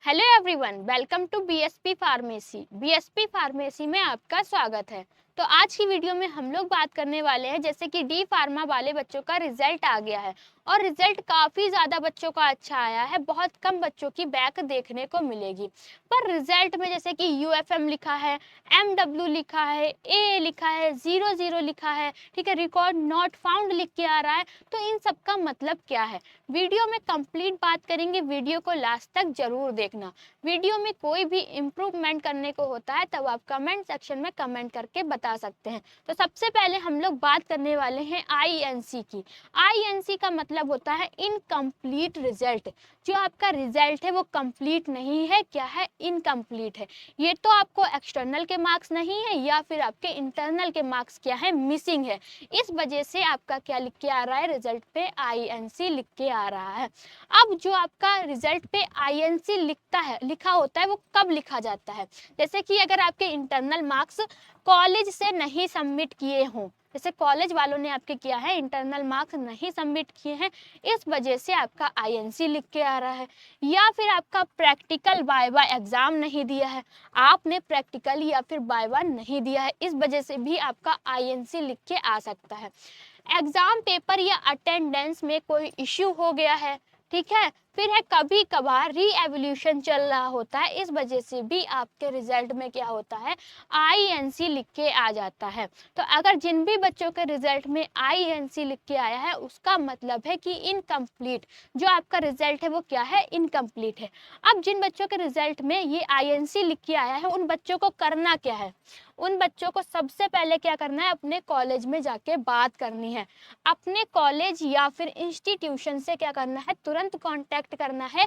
Hello everyone, welcome to BSP pharmacy. BSP pharmacy में आपका स्वागत है। तो आज की वीडियो में हम लोग बात करने वाले हैं जैसे कि डी फार्मा वाले बच्चों का रिजल्ट आ गया है और रिजल्ट काफ़ी ज़्यादा बच्चों का अच्छा आया है। बहुत कम बच्चों की बैक देखने को मिलेगी, पर रिजल्ट में जैसे कि यूएफएम लिखा है, एमडब्ल्यू लिखा है, ए लिखा है, 00 लिखा है, ठीक है, रिकॉर्ड नॉट फाउंड लिख के आ रहा है। तो इन सब का मतलब क्या है, वीडियो में कंप्लीट बात करेंगे। वीडियो को लास्ट तक जरूर देखना। वीडियो में कोई भी इम्प्रूवमेंट करने को होता है तब आप कमेंट सेक्शन में कमेंट करके बता सकते हैं। तो सबसे पहले हम लोग बात करने वाले हैं आईएनसी की। आईएनसी का मतलब होता है इनकम्प्लीट रिजल्ट। जो आपका रिजल्ट है वो कंप्लीट नहीं है, क्या है, इनकम्प्लीट है। ये तो आपको एक्सटर्नल के मार्क्स नहीं है या फिर आपके इंटरनल के मार्क्स क्या है, मिसिंग है। इस वजह से आपका क्या लिख के आ रहा है, रिजल्ट पे आईएनसी लिख के आ रहा है। अब जो आपका रिजल्ट पे आईएनसी लिखा होता है वो कब लिखा जाता है, जैसे कि अगर आपके इंटरनल मार्क्स कॉलेज से नहीं सबमिट किए हों, जैसे कॉलेज वालों ने आपके किया है, इंटरनल मार्क्स नहीं सबमिट किए हैं, इस वजह से आपका आईएनसी लिख के आ रहा है। या फिर आपका प्रैक्टिकल वाइवा एग्जाम नहीं दिया है, आपने प्रैक्टिकल या फिर वाइवा नहीं दिया है, इस वजह से भी आपका आईएनसी लिख के आ सकता है। एग्जाम पेपर या अटेंडेंस में कोई इश्यू हो गया है, ठीक है, फिर है कभी कभार री एवोल्यूशन चल रहा होता है, इस वजह से भी आपके रिजल्ट में क्या होता है, आईएनसी लिख के आ जाता है। तो अगर जिन भी बच्चों के रिजल्ट में आईएनसी लिख के आया है उसका मतलब है कि इनकम्प्लीट, जो आपका रिजल्ट है वो क्या है, इनकम्प्लीट है। अब जिन बच्चों के रिजल्ट में ये आईएनसी लिख के आया है उन बच्चों को करना क्या है, उन बच्चों को सबसे पहले क्या करना है, अपने कॉलेज में जाके बात करनी है। अपने कॉलेज या फिर इंस्टीट्यूशन से क्या करना है, तुरंत कांटेक्ट करना है,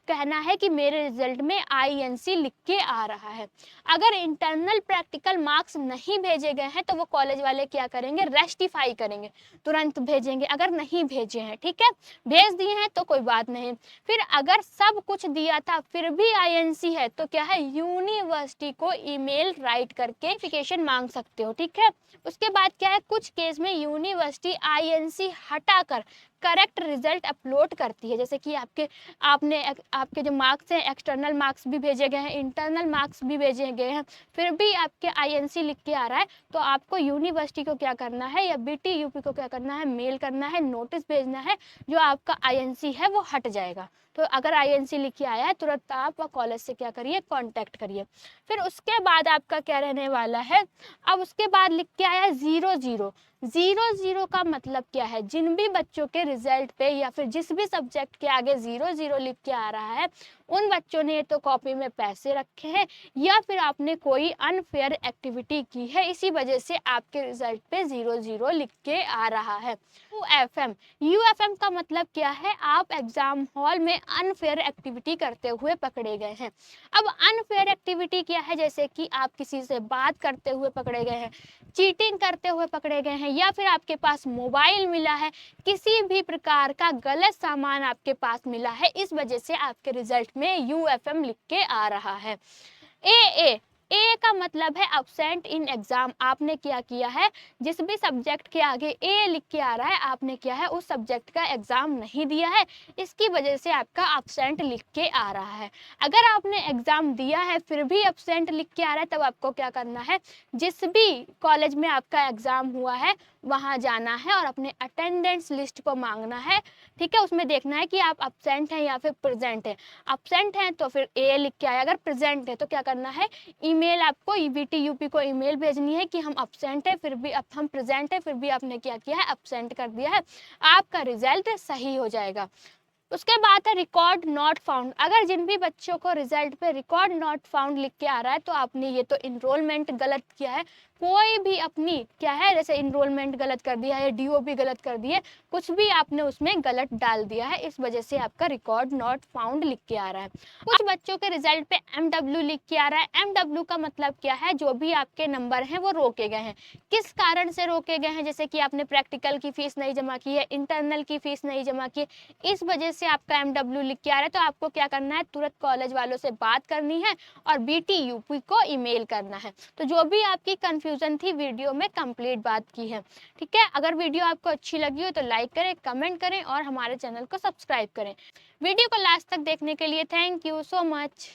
कहना है कि मेरे रिजल्ट में आईएनसी लिख के आ रहा है। अगर इंटरनल प्रैक्टिकल मार्क्स नहीं भेजे गए हैं तो वो कॉलेज वाले क्या करेंगे, रेक्टिफाई करेंगे, तुरंत भेजेंगे। अगर नहीं भेजे हैं, ठीक है, भेज दिए हैं तो कोई बात नहीं। फिर अगर सब कुछ दिया था फिर भी आईएनसी है तो क्या है, यूनिवर्सिटी को ईमेल राइट करके वेरिफिकेशन मांग सकते हो, ठीक है। उसके बाद क्या है, कुछ केस में यूनिवर्सिटी आईएनसी हटाकर करेक्ट रिजल्ट अपलोड करती है, जैसे कि आपके जो मार्क्स हैं, एक्सटर्नल मार्क्स भी भेजे गए हैं, इंटरनल मार्क्स भी भेजे गए हैं, फिर भी आपके आईएनसी लिख के आ रहा है, तो आपको यूनिवर्सिटी को क्या करना है या बीटीयूपी को क्या करना है, मेल करना है, नोटिस भेजना है, जो आपका आईएनसी है वो हट जाएगा। तो अगर आईएनसी लिख के आया है तुरंत आप कॉलेज से क्या करिए, कांटेक्ट करिए। फिर उसके बाद आपका क्या रहने वाला है, अब उसके बाद लिख के आया है 00। 00 का मतलब क्या है, जिन भी बच्चों के रिजल्ट पे या फिर जिस भी सब्जेक्ट के आगे 00 लिख के आ रहा है उन बच्चों ने तो कॉपी में पैसे रखे हैं या फिर आपने कोई अनफेयर एक्टिविटी की है, इसी वजह से आपके रिजल्ट पे 00 लिख के आ रहा है। यूएफएम, यूएफएम का मतलब क्या है, आप एग्जाम हॉल में अनफेयर एक्टिविटी करते हुए पकड़े गए हैं। अब अनफेयर एक्टिविटी क्या है, जैसे कि आप किसी से बात करते हुए पकड़े गए हैं, चीटिंग करते हुए पकड़े गए हैं, या फिर आपके पास मोबाइल मिला है, किसी भी प्रकार का गलत सामान आपके पास मिला है, इस वजह से आपके रिजल्ट में यूएफएम लिख के आ रहा है। ए ए का मतलब है अब्सेंट इन एग्जाम, आपने क्या किया है, जिस भी सब्जेक्ट के आगे ए लिख के आ रहा है आपने क्या है, उस सब्जेक्ट का एग्जाम नहीं दिया है, इसकी वजह से आपका अब्सेंट लिख के आ रहा है। अगर आपने एग्जाम दिया है फिर भी अब्सेंट लिख के आ रहा है तब आपको क्या करना है, जिस भी कॉलेज में आपका एग्जाम हुआ है वहां जाना है और अपने अटेंडेंस लिस्ट को मांगना है, ठीक है, उसमें देखना है कि आप अब्सेंट हैं या फिर प्रेजेंट है। अब्सेंट हैं तो फिर ए लिख के आया, अगर प्रेजेंट है तो क्या करना है, ईमेल आपको बीटीयूपी को ईमेल भेजनी है कि हम अब्सेंट है फिर भी, अब हम प्रेजेंट है फिर भी आपने क्या किया है, अब्सेंट कर दिया है, आपका रिजल्ट सही हो जाएगा। उसके बाद है रिकॉर्ड नॉट फाउंड। अगर जिन भी बच्चों को रिजल्ट पे रिकॉर्ड नॉट फाउंड लिख के आ रहा है तो आपने ये तो इनरोलमेंट गलत किया है, कोई भी अपनी क्या है, जैसे इनरोलमेंट गलत कर दिया है, डीओपी गलत कर दिए, कुछ भी आपने उसमें गलत डाल दिया है, इस वजह से आपका रिकॉर्ड नॉट फाउंड लिख के आ रहा है। कुछ बच्चों के रिजल्ट पे एमडब्ल्यू लिख के आ रहा है। एमडब्ल्यू का मतलब क्या है, जो भी आपके नंबर हैं वो रोके गए हैं। किस कारण से रोके गए हैं, जैसे कि आपने प्रैक्टिकल की फीस नहीं जमा की है, इंटरनल की फीस नहीं जमा की, इस वजह से आपका एमडब्ल्यू लिख के आ रहा है, तो आपको क्या करना है, तुरंत कॉलेज वालों से बात करनी है और बीटीयूपी को ईमेल करना है। तो जो भी आपकी कंफ्यूजन कंफ्यूजन थी वीडियो में कंप्लीट बात की है। ठीक है, अगर वीडियो आपको अच्छी लगी हो तो लाइक करें, कमेंट करें और हमारे चैनल को सब्सक्राइब करें। वीडियो को लास्ट तक देखने के लिए थैंक यू सो मच।